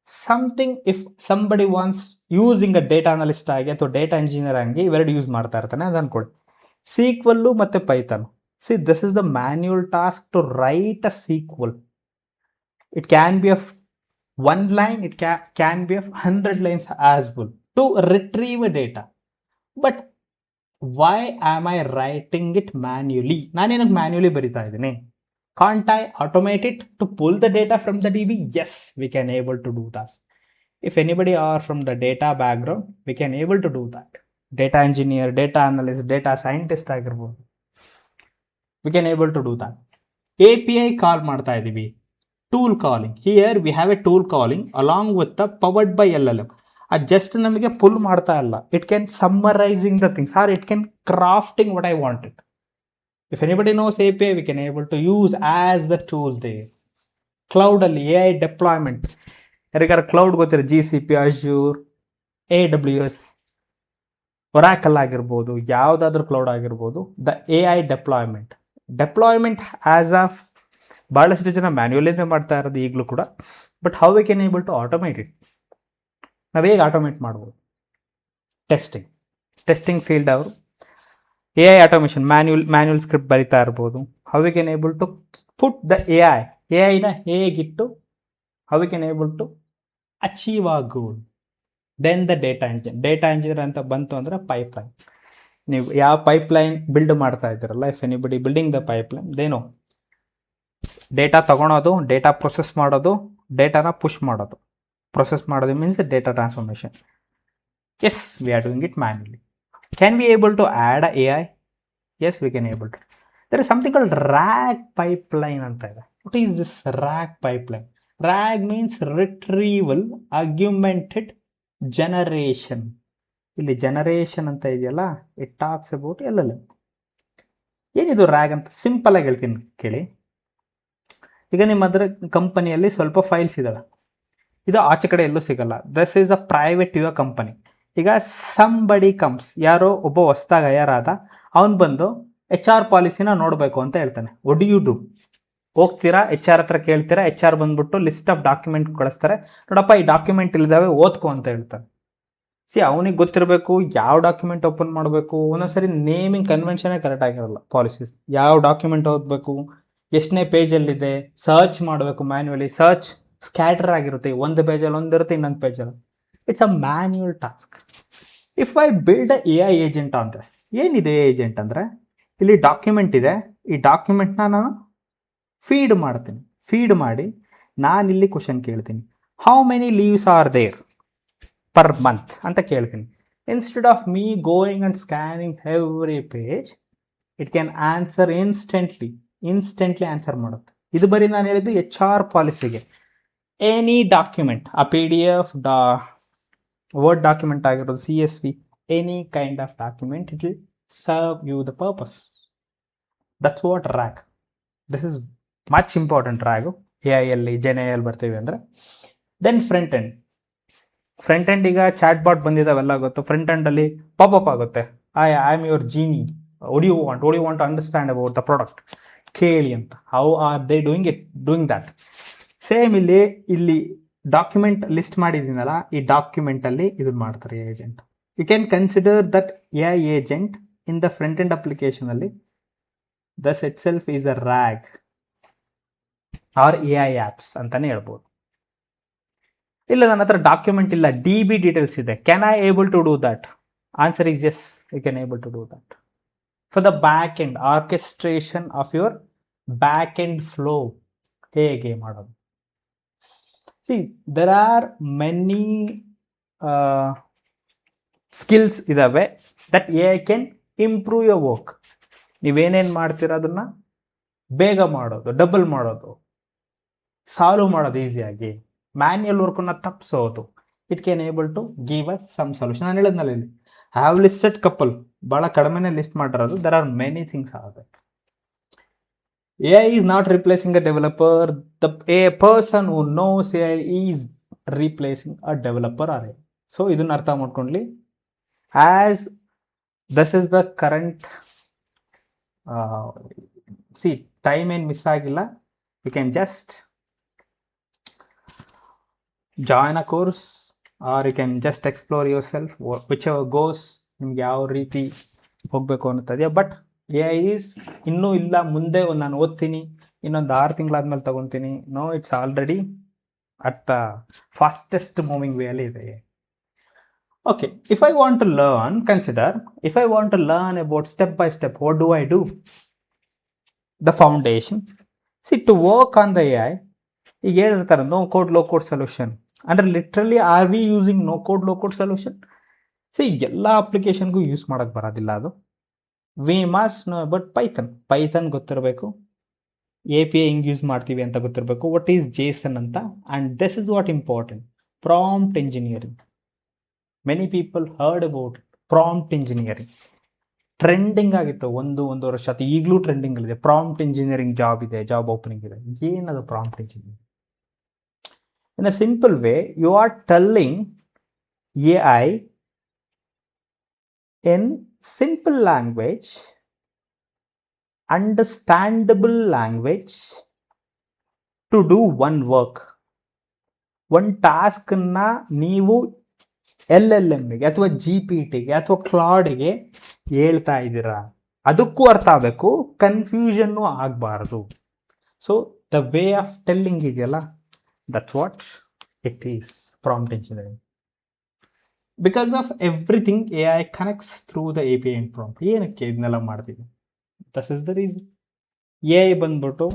something, if somebody wants using a data analyst ಆಗಿ ಅಥವಾ ಡೇಟಾ ಇಂಜಿನಿಯರ್ ಆಗಿ ಇವೆರಡು ಯೂಸ್ ಮಾಡ್ತಾ ಇರ್ತಾನೆ, ಅದು ಅನ್ಕೊಳ್ಳಿ. SQL ಮತ್ತು Python. See this is the manual task to write a SQL. It can be of 1 line, it can be of 100 lines as well to retrieve data. But why am I writing it manually? ನಾನೇನಕ್ಕೆ manually ಬರಿತಾ ಇದ್ದೀನಿ? Can't I automate it to pull the data from the DB? Yes, we can able to do that. If anybody are from the data background, we can able to do that. Data engineer, data analyst, data scientist ಆಗಿರ್ಬೋದು, we can able to do that. API call ಮಾಡ್ತಾ ಇದ್ದೀವಿ, tool calling. Here we have a tool calling along with the powered by LLM. ಅದು just ನಮಗೆ pull ಮಾಡ್ತಾ ಇಲ್ಲ, it can summarising the things or it can crafting what I wanted. If anybody knows API, we can able to use as the tool they. ಕ್ಲೌಡಲ್ಲಿ AI deployment, ಯಾರಿಗಾರ cloud ಗೊತ್ತಿರೋ, GCP, Azure, AWS, Oracle ಆಗಿರ್ಬೋದು, ಯಾವುದಾದ್ರೂ cloud ಆಗಿರ್ಬೋದು. The AI deployment as of ಭಾಳಷ್ಟು ಜನ ಮ್ಯಾನ್ಯುಯಲಿಂದ ಮಾಡ್ತಾ ಇರೋದು ಈಗಲೂ ಕೂಡ. But how we can able to automate it? ನಾವು ಹೇಗೆ ಆಟೋಮೇಟ್ ಮಾಡ್ಬೋದು? ಟೆಸ್ಟಿಂಗ್ ಫೀಲ್ಡ್ ಅವರು AI ಆಟೋಮೇಷನ್, ಮ್ಯಾನ್ಯುಯಲ್ ಸ್ಕ್ರಿಪ್ಟ್ ಬರಿತಾ ಇರ್ಬೋದು. How we can able to put the AI ನ ಹೇಗಿಟ್ಟು how we can able to achieve ಆ goal. Then the data engineer ಅಂತ ಬಂತು ಅಂದರೆ ಪೈಪ್ಲೈನ್. ನೀವು ಯಾವ ಪೈಪ್ಲೈನ್ ಬಿಲ್ಡ್ ಮಾಡ್ತಾ ಇದ್ದೀರಲ್ಲ, if anybody building the pipeline, ದೇನೋ ಡೇಟಾ ತಗೊಳೋದು, ಡೇಟಾ ಪ್ರೊಸೆಸ್ ಮಾಡೋದು, ಡೇಟಾನ ಪುಷ್ ಮಾಡೋದು. ಪ್ರೊಸೆಸ್ ಮಾಡೋದು means data transformation. Yes, we are doing it manually. Can we able to add a AI? Yes, we can able to. There is something called RAG pipeline ಅಂತ ಇದೆ. What is this RAG pipeline? RAG means retrieval augmented generation. ಇಲ್ಲಿ generation ಅಂತ ಇದೆಯಲ್ಲ, it talks about LLM. ಏನಿದು RAG ಅಂತ simple ಆಗಿ ಹೇಳ್ತೀನಿ ಕೇಳಿ. ಈಗ ನಿಮ್ಮ ಕಂಪನಿಯಲ್ಲಿ ಸ್ವಲ್ಪ ಫೈಲ್ಸ್ ಇದ್ದಾವೆ. ಇದು ಆಚೆ ಕಡೆ ಎಲ್ಲೂ ಸಿಗಲ್ಲ. ದಿಸ್ ಈಸ್ ಅ ಪ್ರೈವೇಟ್ ಯುವ ಕಂಪನಿ. ಈಗ ಸಂಬಡಿ ಕಮ್ಸ್, ಯಾರೋ ಒಬ್ಬ ಹೊಸ್ದಾಗ ಯಾರಾದ ಅವನು ಬಂದು HR ಪಾಲಿಸಿನ ನೋಡಬೇಕು ಅಂತ ಹೇಳ್ತಾನೆ. ಒಡ್ ಯು ಡೂ? ಹೋಗ್ತೀರಾ HR ಹತ್ರ ಕೇಳ್ತೀರಾ, HR ಬಂದ್ಬಿಟ್ಟು ಲಿಸ್ಟ್ ಆಫ್ ಡಾಕ್ಯುಮೆಂಟ್ ಕಳಿಸ್ತಾರೆ, ನೋಡಪ್ಪ ಈ ಡಾಕ್ಯುಮೆಂಟ್ ಇಲ್ಲಿದ್ದಾವೆ ಓದ್ಕೊ ಅಂತ ಹೇಳ್ತಾರೆ. ಅವನಿಗೆ ಗೊತ್ತಿರಬೇಕು ಯಾವ ಡಾಕ್ಯುಮೆಂಟ್ ಓಪನ್ ಮಾಡಬೇಕು. ಒಂದೊಂದ್ಸರಿ ನೇಮಿಂಗ್ ಕನ್ವೆನ್ಷನೇ ಕರೆಕ್ಟ್ ಆಗಿರಲ್ಲ ಪಾಲಿಸೀಸ್. ಯಾವ ಡಾಕ್ಯುಮೆಂಟ್ ಓದಬೇಕು, ಎಷ್ಟನೇ ಪೇಜಲ್ಲಿದೆ, ಸರ್ಚ್ ಮಾಡಬೇಕು ಮ್ಯಾನ್ಯುವಲಿ. ಸರ್ಚ್ ಸ್ಕ್ಯಾಟರ್ ಆಗಿರುತ್ತೆ, ಒಂದು ಪೇಜಲ್ಲಿ ಒಂದಿರುತ್ತೆ, ಇನ್ನೊಂದು ಪೇಜಲ್ಲಿ. It's a manual task. If I build a AI agent on this, ಏನಿದೆ ಏಜೆಂಟ್ ಅಂದರೆ, ಇಲ್ಲಿ ಡಾಕ್ಯುಮೆಂಟ್ ಇದೆ, ಈ ಡಾಕ್ಯುಮೆಂಟ್ನ ನಾನು ಫೀಡ್ ಮಾಡ್ತೀನಿ. ಫೀಡ್ ಮಾಡಿ ನಾನಿಲ್ಲಿ ಕ್ವಶನ್ ಕೇಳ್ತೀನಿ, how many leaves are there per month ಅಂತ ಕೇಳ್ತೀನಿ. Instead of me going and scanning every page, it can answer instantly answer ಮಾಡುತ್ತೆ. ಇದು ಬರೀ ನಾನು ಹೇಳಿದ್ದು HR ಪಾಲಿಸಿಗೆ. ಎನಿ ಡಾಕ್ಯುಮೆಂಟ್, ಆ PDF, ವರ್ಡ್ ಡಾಕ್ಯುಮೆಂಟ್ ಆಗಿರೋದು, CSV, any kind of document, it will serve you the purpose. That's what RAG. This is much important RAG. AI GenAI ಬರ್ತೀವಿ ಅಂದರೆ. ದೆನ್ ಫ್ರಂಟ್ ಎಂಡ್ ಈಗ ಚಾಟ್ ಬಾಟ್ ಬಂದಿದ್ದಾವೆಲ್ಲ ಗೊತ್ತು. Front ಎಂಡಲ್ಲಿ popup ಆಗುತ್ತೆ, I am your genie, would you want understand about the product, ಕೇಳಿ ಅಂತ. How are they doing that? Same ಇಲ್ಲಿ document list ಮಾಡಿದ್ದೀನಲ್ಲ, ಈ ಡಾಕ್ಯುಮೆಂಟಲ್ಲಿ ಇದನ್ನು ಮಾಡ್ತಾರೆ agent. You can consider that AI agent in the front end ಅಪ್ಲಿಕೇಶನಲ್ಲಿ. Thus itself is a RAG or AI apps ಅಂತಲೇ ಹೇಳ್ಬೋದು. ಇಲ್ಲ ನನ್ನ ಹತ್ರ ಡಾಕ್ಯುಮೆಂಟ್ ಇಲ್ಲ, DB ಡೀಟೇಲ್ಸ್ ಇದೆ, can I able to do that? Answer is yes, you can able to do that. For the back end orchestration of your back end flow ಹೇಗೆ ಮಾಡೋದು? There are many skills ಇದಾವೆ that AI can improve your work. ನೀವೇನೇನು ಮಾಡ್ತೀರ ಅದನ್ನು ಬೇಗ ಮಾಡೋದು, double ಮಾಡೋದು, solve ಮಾಡೋದು ಈಸಿಯಾಗಿ, ಮ್ಯಾನ್ಯಲ್ ವರ್ಕನ್ನು ತಪ್ಪಿಸೋದು. It can able to give us some solution. ನಾನು ಹೇಳಿದ್ನಲ್ಲ, ಇಲ್ಲಿ ಐ ಹ್ಯಾವ್ ಲಿಸ್ಟೆಡ್ ಕಪಲ್, ಭಾಳ ಕಡಿಮೆನೇ ಲಿಸ್ಟ್ ಮಾಡಿರೋದು. There are many things are that. AI is not replacing a developer. A person who knows AI is replacing a developer. So ಇದನ್ನ ಅರ್ಥ ಮಾಡ್ಕೊಂಡ್ಲಿ. As this is the current time ಏನು miss ಆಗಿಲ್ಲ. You can just join a course or you can just explore yourself, whichever goes, ನಿಮ್ಗೆ ಯಾವ ರೀತಿ ಹೋಗಬೇಕು ಅನ್ನುತ್ತದೆ. But AI is ಇನ್ನೂ ಇಲ್ಲ, ಮುಂದೆ ನಾನು ಓದ್ತೀನಿ, ಇನ್ನೊಂದು 6 ತಿಂಗಳಾದ್ಮೇಲೆ ತಗೊತೀನಿ. No, it's already at the fastest moving way ಅಲ್ಲಿ ಇದೆ. Okay, if I want to learn, consider, if I want to learn about step by step, what do I do? The foundation. To work on the AI, ಈಗ ಹೇಳಿರ್ತಾರೆ no code low code solution ಅಂದರೆ literally are we using no code low code solution? ಎಲ್ಲ ಅಪ್ಲಿಕೇಶನ್ಗೂ use ಮಾಡೋಕ್ಕೆ ಬರೋದಿಲ್ಲ ಅದು. We must know about Python ಗೊತ್ತಿರಬೇಕು, API ಹಿಂಗೆ ಯೂಸ್ ಮಾಡ್ತೀವಿ ಅಂತ ಗೊತ್ತಿರಬೇಕು, ವಾಟ್ ಈಸ್ JSON ಅಂತ. And this is what important, prompt engineering. Many people heard about prompt engineering. Trending ಆಗಿತ್ತು ಒಂದೂವರೆ ವರ್ಷ, ಅದು ಈಗಲೂ ಟ್ರೆಂಡಿಂಗಲ್ಲಿದೆ. ಪ್ರಾಂಪ್ಟ್ ಇಂಜಿನಿಯರಿಂಗ್ ಜಾಬ್ ಓಪನಿಂಗ್ ಇದೆ. ಏನದು prompt engineering? In a simple way, you are telling AI in simple language, understandable language, to do one work. ಒಂದು ಟಾಸ್ಕನ್ನ ನೀವು LLMಗೆ ಅಥವಾ GPTಗೆ ಅಥವಾ ಕ್ಲಾಡ್ಗೆ ಹೇಳ್ತಾ ಇದ್ದೀರಾ, ಅದಕ್ಕೂ ಅರ್ಥ ಆಗಬೇಕು, ಕನ್ಫ್ಯೂಷನ್ನು ಆಗಬಾರ್ದು. So the way of telling ಇದೆಯಲ್ಲ, that's what it is prompt engineering. Because of everything AI connects through the API and prompt. ಏನಕ್ಕೆ ಇದನ್ನೆಲ್ಲ ಮಾಡ್ತೀವಿ? Thus is the reason. AI ಬಂದ್ಬಿಟ್ಟು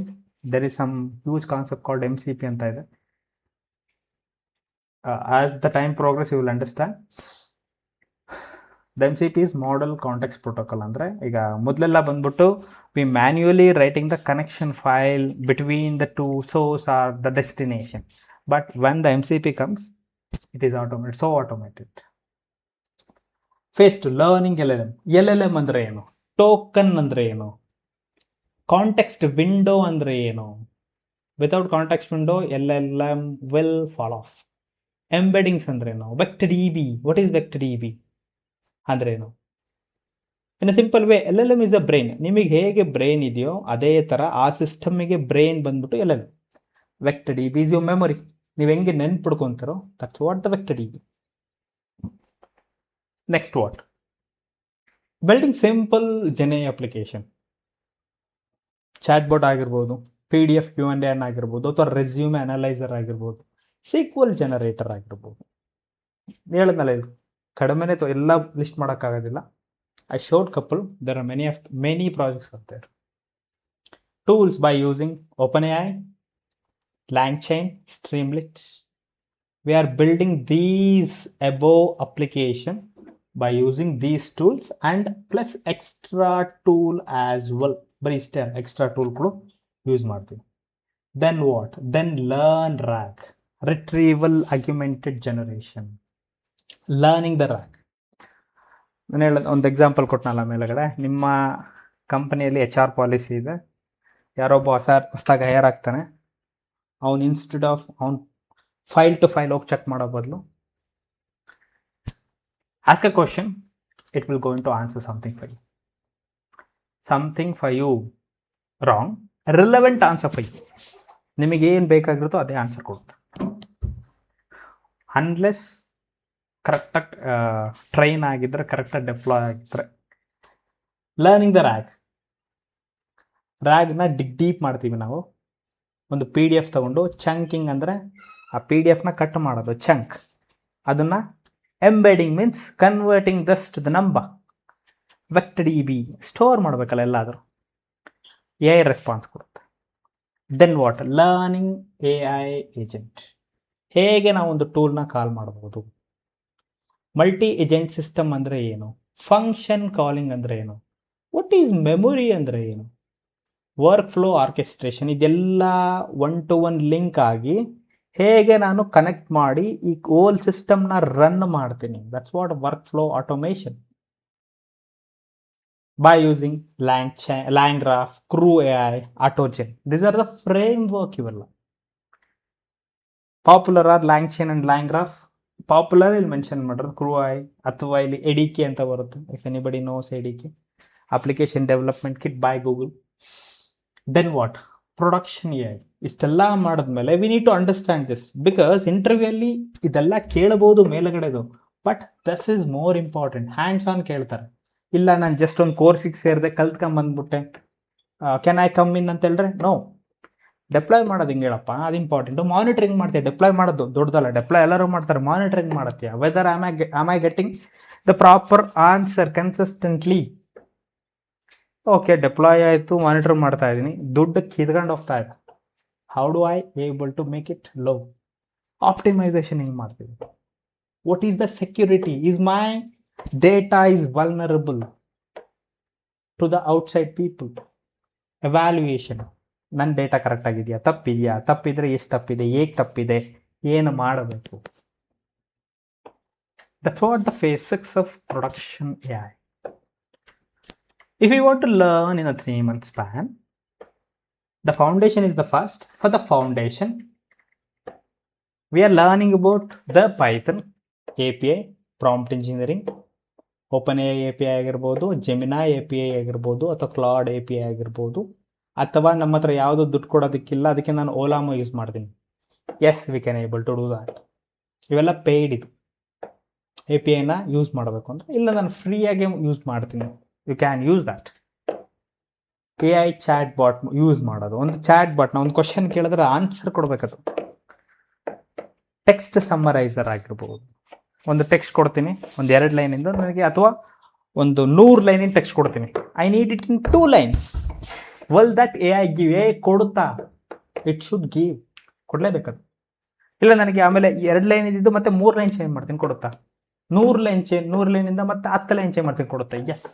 there is some huge concept called MCP ಅಂತ ಇದೆ. As the time progress you will understand. The MCP is model context protocol. ಅಂದರೆ ಈಗ ಮೊದಲೆಲ್ಲ ಬಂದ್ಬಿಟ್ಟು we manually writing the connection file between the to source are the destination. But when the MCP comes, it is automated, so automated. First learning LLM ಅಂದರೆ ಏನು? Token ಅಂದರೆ ಏನು? Context window ಅಂದರೆ ಏನು? Without context window LLM will fall off. Embeddings ಅಂದ್ರೇನು, vector D B, what is vector D B ಅಂದ್ರೇನು? In a simple way, L L M is a brain. ನಿಮಗೆ ಹೇಗೆ ಬ್ರೈನ್ ಇದೆಯೋ ಅದೇ ಥರ ಆ ಸಿಸ್ಟಮ್ಮಿಗೆ ಬ್ರೈನ್ ಬಂದ್ಬಿಟ್ಟು L L M. Vector D B is your memory. ನೀವು ಹೆಂಗೆ ನೆನ್ಪಿಡ್ಕೊತಾರೋ that's what the vector D B. Next what? Building simple gen application. Chatbot ಆಗಿರ್ಬೋದು, PDF Q&A ಆಗಿರ್ಬೋದು, ಅಥವಾ ರೆಸ್ಯೂಮ್ ಅನಲೈಸರ್ ಆಗಿರ್ಬೋದು, SQL ಜನರೇಟರ್ ಆಗಿರ್ಬೋದು. ಹೇಳಿದ್ನಲ್ಲ, ಇದು ಕಡಿಮೆನೇ ಎಲ್ಲ ಲಿಸ್ಟ್ ಮಾಡೋಕ್ಕಾಗೋದಿಲ್ಲ. I showed couple. There are many projects out there. Tools by using OpenAI, LangChain, Streamlit. We are building these above application by using these tools and plus extra tool as well. But still extra tool use ಮಾಡ್ತೀವಿ. Then what? Then learn RAG, retrieval augmented generation. Learning the RAG. ನಾನು ಹೇಳೋದು ಒಂದು example ಕೊಟ್ಟನಲ್ಲ ಮೇಲೆಗಡೆ, ನಿಮ್ಮ ಕಂಪನಿಯಲ್ಲಿ HR policy ಇದೆ, ಯಾರೊಬ್ಬ ಹೊಸದಾಗಿ hire ಆಗ್ತಾನೆ, ಅವ್ನು ಇನ್ಸ್ಟೆಡ್ ಆಫ್ ಅವ್ನು ಫೈಲ್ ಟು ಫೈಲ್ ಹೋಗಿ ಚೆಕ್ ಮಾಡೋ ಬದಲು ask a question, it will going to answer something for you wrong, relevant answer for you. ನಿಮಗೇನು ಬೇಕಾಗಿರುತ್ತೋ ಅದೇ ಆನ್ಸರ್ ಕೊಡುತ್ತೆ. ಅನ್ಲೆಸ್ ಕರೆಕ್ಟಾಗಿ ಟ್ರೈನ್ ಆಗಿದ್ದರೆ, ಕರೆಕ್ಟಾಗಿ ಡೆಪ್ಲಾಯ್ ಆಗಿದ್ದರೆ. ಲರ್ನಿಂಗ್ ದ ರ್ಯಾಗ್ನ ಡೀಪ್ ಮಾಡ್ತೀವಿ ನಾವು. ಒಂದು PDF ತೊಗೊಂಡು ಚಂಕಿಂಗ್ ಅಂದರೆ ಆ PDF ಕಟ್ ಮಾಡೋದು, ಚಂಕ್. ಅದನ್ನು embedding means converting thus to the number. Vector D B store ಮಾಡಬೇಕಲ್ಲ ಎಲ್ಲಾದರೂ. AI ರೆಸ್ಪಾನ್ಸ್ ಕೊಡುತ್ತೆ. Then what? Learning AI agent. ಹೇಗೆ ನಾವು ಒಂದು ಟೂಲ್ನ ಕಾಲ್ ಮಾಡ್ಬೋದು? ಮಲ್ಟಿ ಏಜೆಂಟ್ ಸಿಸ್ಟಮ್ ಅಂದರೆ ಏನು? ಫಂಕ್ಷನ್ ಕಾಲಿಂಗ್ ಅಂದರೆ ಏನು? ವಾಟ್ ಈಸ್ ಮೆಮೊರಿ ಅಂದರೆ ಏನು? Work flow orchestration. ಇದೆಲ್ಲ 1-to-1 ಲಿಂಕ್ ಆಗಿ ಹೇಗೆ ನಾನು ಕನೆಕ್ಟ್ ಮಾಡಿ ಈ ಹೋಲ್ ಸಿಸ್ಟಮ್ನ ರನ್ ಮಾಡ್ತೀನಿ. That's what workflow automation. By using LangGraph, Crew AI, AutoGen. These are the framework ಇವೆಲ್ಲ. Popular are LangChain and LangGraph. Popular ಇಲ್ಲಿ ಮೆನ್ಷನ್ ಮಾಡಿದ್ರು Crew AI, ಅಥವಾ ಇಲ್ಲಿ ADK ಅಂತ ಬರುತ್ತೆ. If anybody knows ADK, application development kit by Google. Then what? Production AI. ಇಷ್ಟೆಲ್ಲ ಮಾಡಿದ್ಮೇಲೆ we need to understand this, because interview ಅಲ್ಲಿ ಇದೆಲ್ಲ ಕೇಳಬಹುದು ಮೇಲುಗಡೆದು, but this is more important. Hands on ಕೇಳ್ತಾರೆ. ಇಲ್ಲ ನಾನು ಜಸ್ಟ್ ಒಂದು ಕೋರ್ಸಿಗೆ ಸೇರಿದೆ, ಕಲ್ತ್ಕೊಂಬಂದ್ಬಿಟ್ಟೆ, ಕ್ಯಾನ್ ಐ ಕಮ್ ಇನ್ ಅಂತ ಹೇಳಿದ್ರೆ ನೋ. ಡೆಪ್ಲಾಯ್ ಮಾಡೋದು ಹಿಂಗೆ ಹೇಳಪ್ಪ, ಅದು ಇಂಪಾರ್ಟೆಂಟು. ಮಾನಿಟರಿಂಗ್ ಮಾಡ್ತೀಯ, ಡೆಪ್ಲಾಯ್ ಮಾಡೋದು ದೊಡ್ಡದಲ್ಲ. ಡೆಪ್ಲಾಯ್ ಎಲ್ಲರೂ ಮಾಡ್ತಾರೆ, ಮಾನಿಟರಿಂಗ್ ಮಾಡುತ್ತೀಯ. Whether am I getting the proper answer consistently. Okay, deploy ಆಯಿತು, ಮಾನಿಟರ್ ಮಾಡ್ತಾ ಇದ್ದೀನಿ, ದುಡ್ಡು ಕಿತ್ಕೊಂಡು ಹೋಗ್ತಾ ಇದೆ. How do I able to make it low? Optimization ಹಿಂಗೆ ಮಾಡ್ತೀವಿ. What is the security? Is my data is vulnerable to the outside people? Evaluation. ನನ್ನ ಡೇಟಾ ಕರೆಕ್ಟ್ ಆಗಿದೆಯಾ, ತಪ್ಪಿದೆಯಾ, ತಪ್ಪಿದ್ರೆ ಎಷ್ಟು ತಪ್ಪಿದೆ, ಹೇಗೆ ತಪ್ಪಿದೆ, ಏನು ಮಾಡಬೇಕು? That's what the basics of production AI. If you want to learn in a 3-month span, the foundation is the first. For the foundation, we are learning about the Python API, prompt engineering, OpenAI API ಆಗಿರ್ಬೋದು, Gemini API ಆಗಿರ್ಬೋದು, ಅಥವಾ Claude API ಆಗಿರ್ಬೋದು, ಅಥವಾ ನಮ್ಮ ಹತ್ರ ಯಾವುದೋ ದುಡ್ಡು ಕೊಡೋದಕ್ಕಿಲ್ಲ, ಅದಕ್ಕೆ ನಾನು ಓಲಾಮೋ ಯೂಸ್ ಮಾಡ್ತೀನಿ. Yes, we can able to do that. ಇವೆಲ್ಲ ಪೇಯ್ಡ್. ಇದು APIನ ಯೂಸ್ ಮಾಡಬೇಕು ಅಂದರೆ, ಇಲ್ಲ ನಾನು ಫ್ರೀಯಾಗಿ ಯೂಸ್ ಮಾಡ್ತೀನಿ. You can use that. AI chat bot use ಮಾಡೋದು. ಒಂದು ಚಾಟ್ ಬಾಟ್ನ ಒಂದು ಕ್ವಶನ್ ಕೇಳಿದ್ರೆ ಆನ್ಸರ್ ಕೊಡಬೇಕದು. ಟೆಕ್ಸ್ಟ್ ಸಮ್ಮರೈಸರ್ ಆಗಿರ್ಬೋದು. ಒಂದು ಟೆಕ್ಸ್ಟ್ ಕೊಡ್ತೀನಿ, ಒಂದು 2 ಲೈನಿಂದ ನನಗೆ, ಅಥವಾ ಒಂದು 100 ಲೈನಿನ ಟೆಕ್ಸ್ಟ್ ಕೊಡ್ತೀನಿ. I need it in 2 lines. Will that AI give? ಕೊಡುತ್ತಾ? It should give. ಕೊಡಲೇಬೇಕದು. ಇಲ್ಲ ನನಗೆ ಆಮೇಲೆ 2 ಲೈನ್ ಇದ್ದಿದ್ದು ಮತ್ತೆ 3 ಲೈನ್ ಚೇಂಜ್ ಮಾಡ್ತೀನಿ, ಕೊಡುತ್ತಾ? 100 ಲೈನಿಂದ ಮತ್ತೆ 10 ಲೈನ್ ಚೇಂಜ್ ಮಾಡ್ತೀನಿ, ಕೊಡುತ್ತಾ? Yes,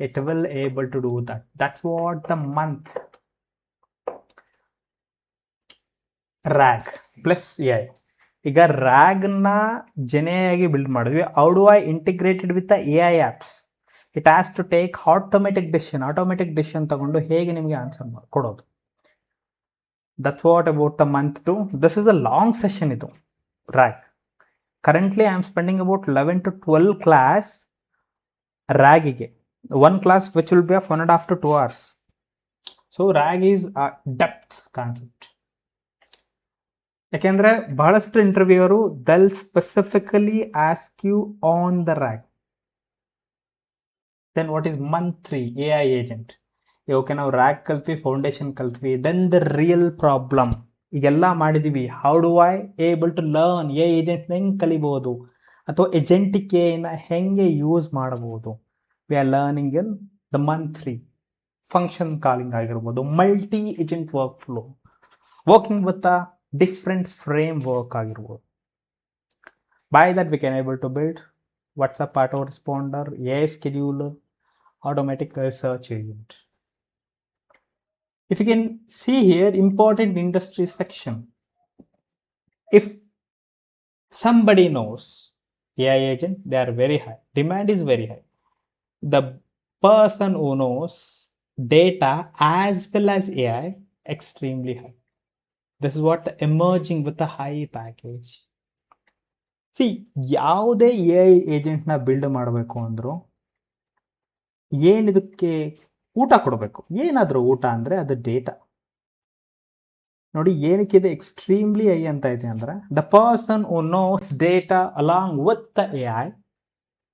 it will able to do that. That's what the month. RAG plus AI. ಈಗ RAGನ ಜೆನೆಯಾಗಿ ಬಿಲ್ಡ್ ಮಾಡಿದ್ವಿ. How do I integrated with the AI apps? It has to take automatic decision ತಗೊಂಡು ಹೇಗೆ ನಿಮಗೆ answer ಕೊಡೋದು. That's what about the month 2. This is a long session ಇದು RAG. Currently I am spending about 11 to 12 class RAGಗೆ, one class which will be of 1.5 to 2 hours. So RAG is a depth concept. ಯಾಕೆಂದ್ರೆ ಬಹಳಷ್ಟು interviewer they'll specifically ask you on the RAG. Then what is month 3 AI agent. Okay, ನಾವು RAG ಕಲ್ತ್ವಿ, foundation ಕಲ್ತ್ವಿ, then the real problem ಈಗೆಲ್ಲ ಮಾಡಿದೀವಿ. How do I able to learn AI agent ಹೆಂಗೆ ಕಲಿಬಹುದು, ಅಥವಾ ಏಜೆಂಟಿಕ್ AI ಹೆಂಗೆ use ಮಾಡಬಹುದು. We are learning in the month 3 function calling ಆಗಿರ್ಬೋದು, multi agent workflow, working with a different framework ಆಗಿರ್ಬೋದು. By that we can able to build WhatsApp autoresponder, AI scheduler, automatic search agent. If you can see here, important industry section. If somebody knows AI agent, they are very high. Demand is very high. The person who knows data as well as AI, extremely high. This is what emerging with a high package. C, ಯಾವುದೇ AI ಏಜೆಂಟ್ನ build ಮಾಡಬೇಕು ಅಂದರೂ ಏನಿದಕ್ಕೆ ಊಟ ಕೊಡಬೇಕು. ಏನಾದರೂ ಊಟ ಅಂದರೆ ಅದು ಡೇಟಾ. ನೋಡಿ, ಏನಕ್ಕಿದೆ ಎಕ್ಸ್ಟ್ರೀಮ್ಲಿ ಐ ಅಂತ ಇದೆ ಅಂದರೆ, the person who knows data along with the AI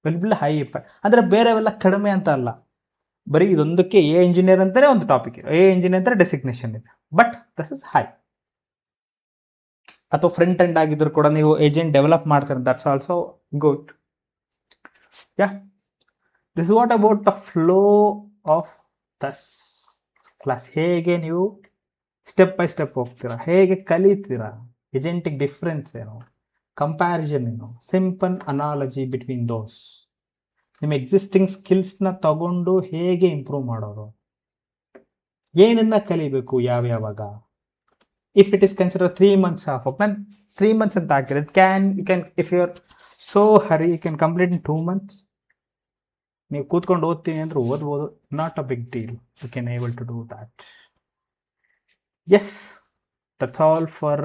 will be high effect. ಅಂದರೆ ಬೇರೆವೆಲ್ಲ ಕಡಿಮೆ ಅಂತ ಅಲ್ಲ, ಬರೀ ಇದೊಂದಕ್ಕೆ AI ಇಂಜಿನಿಯರ್ ಅಂತಲೇ ಒಂದು ಟಾಪಿಕ್ ಇದೆ, AI ಇಂಜಿನಿಯರ್ ಅಂತ ಡೆಸಿಗ್ನೇಷನ್ ಇದೆ, ಬಟ್ ದಿಸ್ ಇಸ್ ಹೈ. ಅಥವಾ ಫ್ರಂಟ್ ಎಂಡ್ ಆಗಿದ್ರು ಕೂಡ ನೀವು ಏಜೆಂಟ್ ಡೆವಲಪ್ ಮಾಡ್ತೀರ, that's also good. Yeah, this what about the flow of thus class. ಹೇಗೆ ನೀವು ಸ್ಟೆಪ್ ಬೈ ಸ್ಟೆಪ್ ಹೋಗ್ತೀರಾ, ಹೇಗೆ ಕಲಿತೀರಾ, ಏಜೆಂಟಿಕ್ ಡಿಫ್ರೆನ್ಸ್ ಏನು, ಕಂಪ್ಯಾರಿಸನ್ ಏನು, ಸಿಂಪಲ್ ಅನಾಲಜಿ ಬಿಟ್ವೀನ್ ದೋಸ್, ನಿಮ್ಮ ಎಕ್ಸಿಸ್ಟಿಂಗ್ ಸ್ಕಿಲ್ಸ್ನ ತಗೊಂಡು ಹೇಗೆ ಇಂಪ್ರೂವ್ ಮಾಡೋದು, ಏನನ್ನ ಕಲಿಬೇಕು ಯಾವ್ಯಾವಾಗ. If it is considered 3 months of work, then 3 months ಅಂತ ಹಾಕಿದ್ರೆ you can, if you are so hurry, you can complete in 2 months. ನೀವು ಕೂತ್ಕೊಂಡು ಓದ್ತೀನಿ ಅಂದ್ರೆ ಓದ್ಬೋದು, not a big deal. You can able to do that. Yes, that's all for